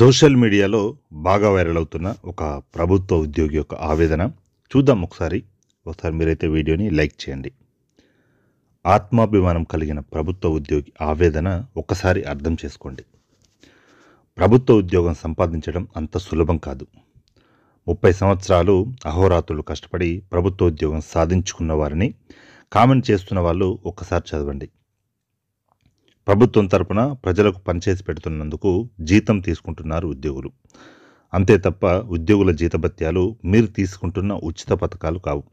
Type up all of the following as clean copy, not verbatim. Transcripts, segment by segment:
Social మీడియాలో బాగా viral అవుతున్న ఒక ప్రభుత్వ ఉద్యోగి యొక్క ఆవేదన చూద్దాం. ఒకసారి మీరైతే వీడియోని లైక్ చేయండి. ఆత్మాభిమానం కలిగిన ప్రభుత్వ ఉద్యోగి ఆవేదన ఒక్కసారి అర్థం చేసుకోండి. ప్రభుత్వ ఉద్యోగం సంపాదించడం అంత సులభం కాదు. 30 సంవత్సరాలు అహోరాత్రులు కష్టపడి ప్రభుత్వ ఉద్యోగం సాధించుకున్న వారిని కామెంట్ చేస్తున్న వాళ్ళు ఒక్కసారి చదవండి. ప్రభుత్వం తరపున ప్రజలకు పనిచేసి పెడుతున్నందుకు జీతం తీసుకుంటున్నారు ఉద్యోగులు. అంతే తప్ప ఉద్యోగుల జీతభత్యాలు మీరు తీసుకుంటున్న ఉచిత పథకాలు కావు.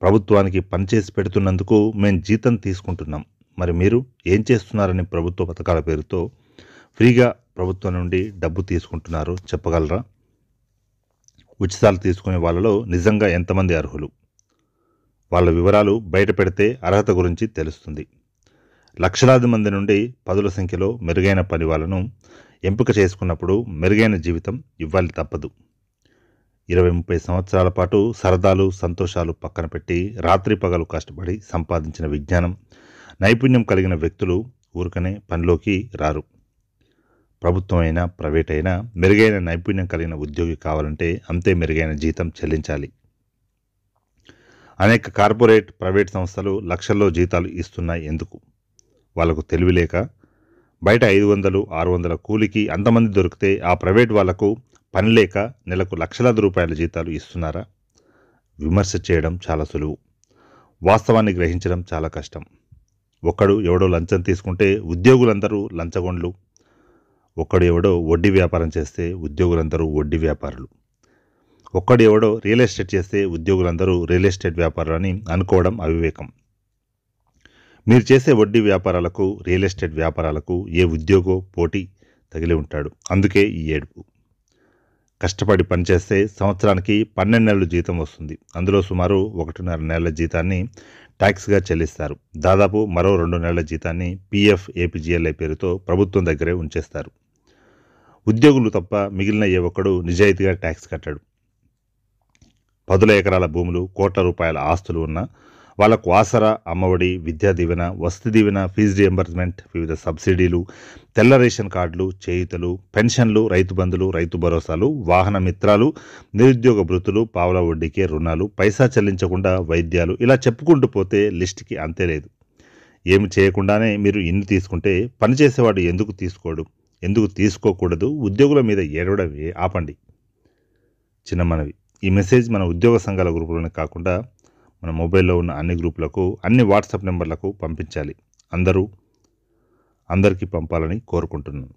ప్రభుత్వానికి పనిచేసి పెడుతున్నందుకు మేము జీతం తీసుకుంటున్నాం, మరి మీరు ఏం చేస్తున్నారని ప్రభుత్వ పథకాల పేరుతో ఫ్రీగా ప్రభుత్వం నుండి డబ్బు తీసుకుంటున్నారో చెప్పగలరా? ఉచితాలు తీసుకునే వాళ్ళలో నిజంగా ఎంతమంది అర్హులు? వాళ్ళ వివరాలు బయట పెడితే అర్హత గురించి తెలుస్తుంది. లక్షలాది మంది నుండి పదుల సంఖ్యలో మెరుగైన పని వాళ్ళను ఎంపిక చేసుకున్నప్పుడు మెరుగైన జీవితం ఇవ్వాలి తప్పదు. 20-30 సంవత్సరాల పాటు సరదాలు సంతోషాలు పక్కన పెట్టి రాత్రి పగలు కష్టపడి సంపాదించిన విజ్ఞానం నైపుణ్యం కలిగిన వ్యక్తులు ఊరికనే పనిలోకి రారు. ప్రభుత్వం అయినా ప్రైవేట్ అయినా మెరుగైన నైపుణ్యం కలిగిన ఉద్యోగి కావాలంటే అంతే మెరుగైన జీతం చెల్లించాలి. అనేక కార్పొరేట్ ప్రైవేట్ సంస్థలు లక్షల్లో జీతాలు ఇస్తున్నాయి. ఎందుకు? వాళ్లకు తెలివి లేక? బయట 500-600 కూలికి అంతమంది దొరికితే ఆ ప్రైవేట్ వాళ్లకు పని లేక నెలకు లక్షలాది రూపాయల జీతాలు ఇస్తున్నారా? విమర్శ చేయడం చాలా సులువు, వాస్తవాన్ని గ్రహించడం చాలా కష్టం. ఒక్కడు ఎవడో లంచం తీసుకుంటే ఉద్యోగులందరూ లంచగొండ్లు, ఒక్కడు ఎవడో వడ్డీ వ్యాపారం చేస్తే ఉద్యోగులందరూ వడ్డీ వ్యాపారులు, ఒక్కడు ఎవడో రియల్ ఎస్టేట్ చేస్తే ఉద్యోగులందరూ రియల్ ఎస్టేట్ వ్యాపారులు అని అనుకోవడం అవివేకం. మీరు చేసే వడ్డీ వ్యాపారాలకు రియల్ ఎస్టేట్ వ్యాపారాలకు ఏ ఉద్యోగో పోటీ తగిలి ఉంటాడు. అందుకే ఈ ఏడుపు. కష్టపడి పనిచేస్తే సంవత్సరానికి 12 నెలలు జీతం వస్తుంది. అందులో సుమారు 1.5 నెలల జీతాన్ని ట్యాక్స్గా చెల్లిస్తారు. దాదాపు మరో 2 నెలల జీతాన్ని PF APGLI పేరుతో ప్రభుత్వం దగ్గరే ఉంచేస్తారు. ఉద్యోగులు తప్ప మిగిలిన ఏ ఒక్కడు నిజాయితీగా ట్యాక్స్ కట్టాడు. 10 ఎకరాల భూములు, కోట్ల రూపాయల ఆస్తులు ఉన్న వాళ్లకు ఆసరా, అమ్మఒడి, విద్యా దీవెన, వసతి దీవెన, ఫీజు రియంబర్స్మెంట్, వివిధ సబ్సిడీలు, తెల్ల రేషన్ కార్డులు, చేయూతలు, పెన్షన్లు, రైతు బంధులు, రైతు భరోసాలు, వాహన మిత్రాలు, నిరుద్యోగ భృతులు, పావుల వడ్డీకే రుణాలు, పైసా చెల్లించకుండా వైద్యాలు, ఇలా చెప్పుకుంటూ పోతే లిస్టుకి అంతే లేదు. ఏమి చేయకుండానే మీరు ఇన్ని తీసుకుంటే పనిచేసేవాడు ఎందుకు తీసుకోడు? ఎందుకు తీసుకోకూడదు? ఉద్యోగుల మీద ఏడవడం ఆపండి. చిన్న మనవి, ఈ మెసేజ్ మన ఉద్యోగ సంఘాల గ్రూపులోనే కాకుండా మన మొబైల్లో ఉన్న అన్ని గ్రూపులకు, అన్ని వాట్సాప్ నెంబర్లకు పంపించాలి. అందరికీ పంపాలని కోరుకుంటున్నాను.